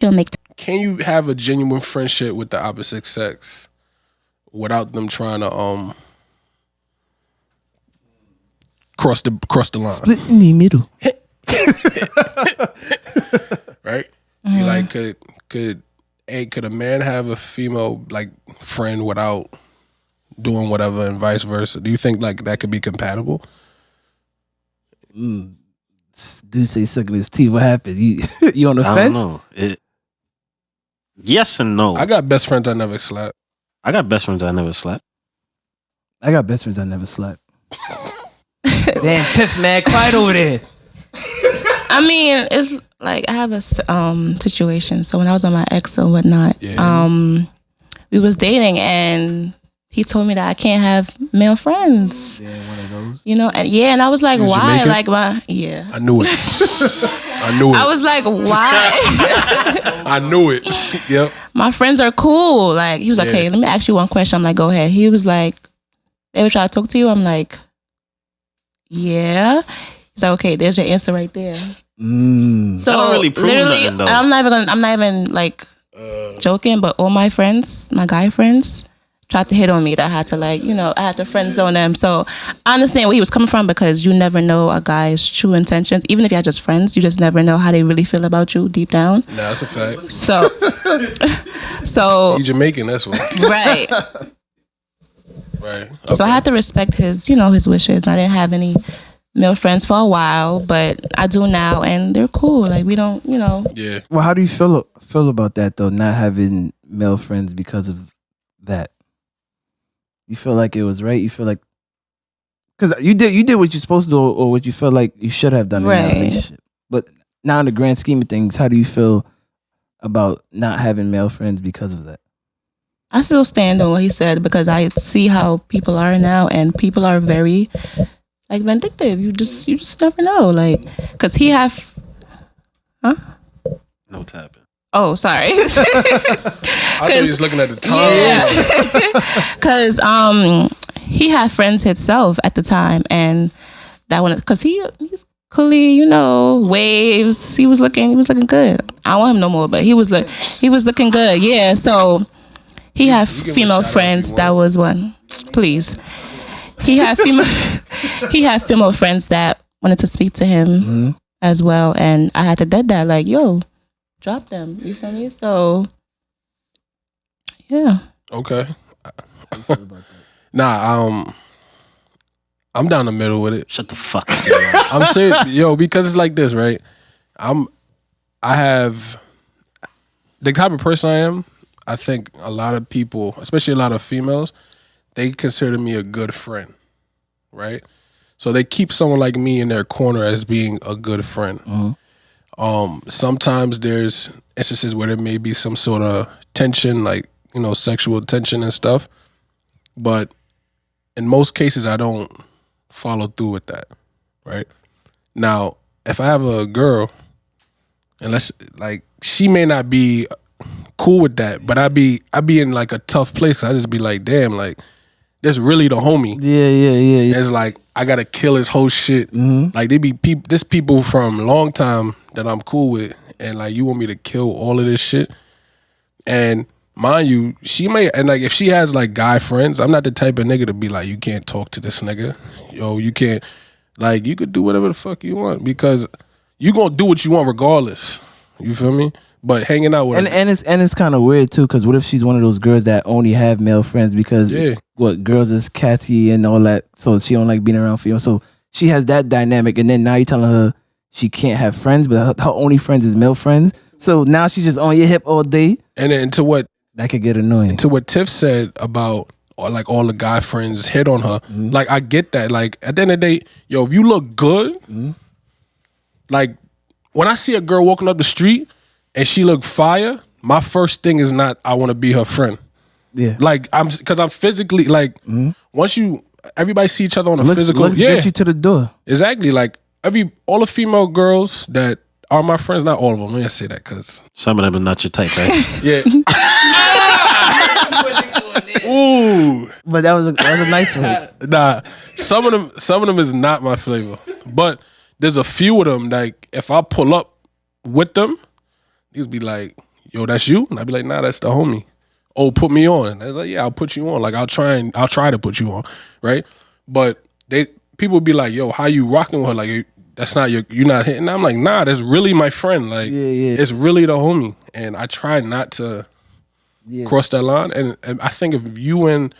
he'll make. Can you have a genuine friendship with the opposite sex without them trying to cross the line? Split in the middle. Right? You like could a man have a female like friend without doing whatever and vice versa? Do you think like that could be compatible? Dude say sucking his teeth. What happened? You on the fence? I don't know. Yes and no. I got best friends I never slapped. I got best friends I never slapped. I got best friends I never slapped. Damn, Tiff, man, quiet over there. I mean, it's like I have a situation. So when I was on my ex or whatnot, we was dating and he told me that I can't have male friends. Yeah, one of those. You know, and I was like, why? Jamaican? Like I knew it. I knew it. I was like, why? I knew it. Yep. My friends are cool. Like he was like, hey, let me ask you one question. I'm like, go ahead. He was like, they would try to talk to you. I'm like, yeah. He's like, okay, there's your answer right there. So don't really prove literally, nothing, though. I'm not even like joking, but all my friends, my guy friends, tried to hit on me. That I had to I had to friend zone them. So I understand where he was coming from because you never know a guy's true intentions. Even if you're just friends, you just never know how they really feel about you deep down. Nah, that's a fact. So he's Jamaican, that's why. Right. Right. Okay. So I had to respect his, his wishes. I didn't have any male friends for a while, but I do now, and they're cool. Like we don't, Yeah. Well, how do you feel about that though? Not having male friends because of that. You feel like it was right. You feel like because you did what you're supposed to do, or what you felt like you should have done in that relationship. But now, in the grand scheme of things, how do you feel about not having male friends because of that? I still stand on what he said because I see how people are now, and people are very like vindictive. You just never know, like because he have, No tapping. Oh, sorry. I thought he was looking at the time. Yeah. Because he had friends himself at the time, and that one because he's clearly, waves. He was looking good. I don't want him no more, but he was looking good. Yeah. So he had female friends. That was one. Please. He had female friends that wanted to speak to him as well, and I had to dead that like, yo, drop them. You feel me? So, yeah. Okay. Nah, I'm down the middle with it. Shut the fuck up. I'm serious, because it's like this, right? I have the type of person I am. I think a lot of people, especially a lot of females, they consider me a good friend, right? So they keep someone like me in their corner as being a good friend. Sometimes there's instances where there may be some sort of tension, like, sexual tension and stuff. But in most cases, I don't follow through with that, right? Now, if I have a girl, she may not be cool with that, but I be in like a tough place. I just be like, damn, like, this really the homie. Yeah. It's like I gotta kill his whole shit. Like this people from long time that I'm cool with, and like you want me to kill all of this shit. And mind you, she may, and like if she has like guy friends, I'm not the type of nigga to be like, you can't talk to this nigga. You can't, like, you could do whatever the fuck you want because you gonna do what you want regardless. You feel me? But hanging out with and it's kind of weird too, because what if she's one of those girls that only have male friends because girls is catty and all that, so she don't like being around females. So she has that dynamic, and then now you're telling her she can't have friends, but her only friends is male friends. So now she's just on your hip all day. And then to what that could get annoying. To what Tiff said about like all the guy friends hit on her, like I get that. Like at the end of the day, if you look good, like when I see a girl walking up the street and she look fire, my first thing is not I want to be her friend. Yeah, like I'm physically like once everybody see each other on a physical. Looks get you to the door. Exactly, like all the female girls that are my friends, not all of them. Let me say that because some of them are not your type, right? Yeah. Ooh, but that was a nice one. Nah, some of them is not my flavor, but there's a few of them like if I pull up with them, these be like, yo, that's you? And I'd be like, nah, that's the homie. Oh, put me on. They're like, yeah, I'll put you on. Like, I'll try to put you on, right? But people be like, yo, how you rocking with her? Like, that's not you're not hitting. I'm like, nah, that's really my friend. Like, it's really the homie. And I try not to cross that line. And I think if you and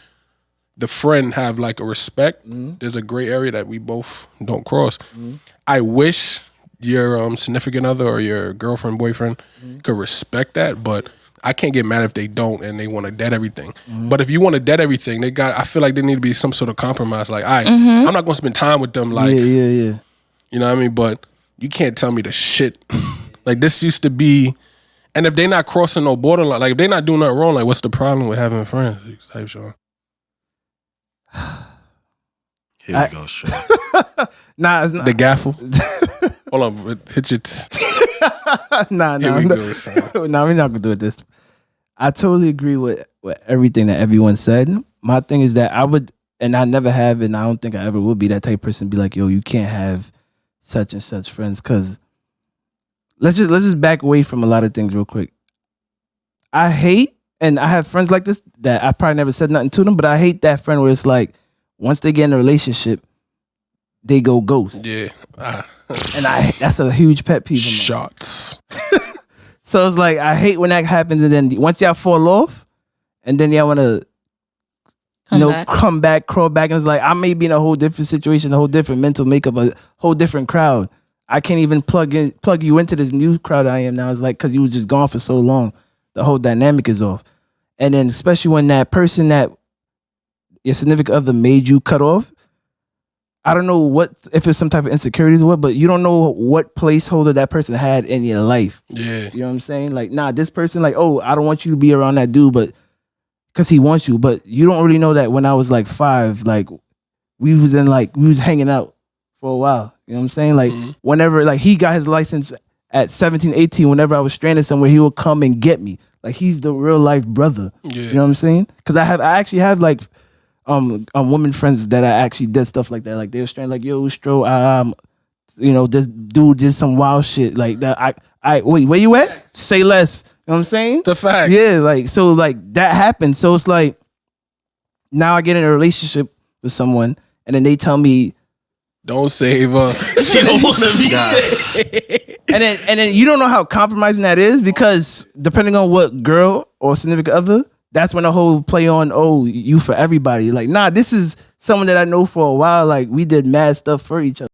the friend have like a respect, there's a gray area that we both don't cross. I wish your significant other or your girlfriend, boyfriend could respect that, but I can't get mad if they don't and they want to dead everything. But if you want to dead everything, I feel like there need to be some sort of compromise. Like, all right, I'm not going to spend time with them. Like, you know what I mean? But you can't tell me the shit. Like, this used to be, and if they not crossing no borderline, like if they not doing nothing wrong, like what's the problem with having friends? Type Sean. Here we go, Sean. Nah, it's not. The gaffle. Hold on, hit your. Nah, Here we go, son. Nah, we're not gonna do it this. I totally agree with everything that everyone said. My thing is that I would, and I never have, and I don't think I ever will be that type of person. Be like, yo, you can't have such and such friends, because let's just back away from a lot of things real quick. I hate, and I have friends like this that I probably never said nothing to them, but I hate that friend where it's like, once they get in a relationship, they go ghost. Yeah. And that's a huge pet peeve of mine. Shots. So it's like, I hate when that happens, and then once y'all fall off, and then y'all want to, come back, crawl back, and it's like, I may be in a whole different situation, a whole different mental makeup, a whole different crowd. I can't even plug you into this new crowd I am now. It's like, because you was just gone for so long, the whole dynamic is off. And then especially when that person that your significant other made you cut off, I don't know if it's some type of insecurities or what, but you don't know what placeholder that person had in your life. Yeah. You know what I'm saying? Like, nah, this person, like, oh, I don't want you to be around that dude, but because he wants you. But you don't really know that when I was like 5, like we was hanging out for a while. You know what I'm saying? Like, whenever, like, he got his license at 17, 18, whenever I was stranded somewhere, he would come and get me. Like, he's the real life brother. Yeah. You know what I'm saying? Because I actually have like women friends that I actually did stuff like that. Like, they were stranded, like, yo, Stro, this dude did some wild shit like that. Wait, where you at? Say less. You know what I'm saying? The fact. Yeah, like, so like that happened. So it's like, now I get in a relationship with someone and then they tell me, don't save her. She don't want to be saved. And then you don't know how compromising that is, because depending on what girl or significant other, that's when the whole play on, oh, you for everybody. Like, nah, this is someone that I know for a while. Like, we did mad stuff for each other.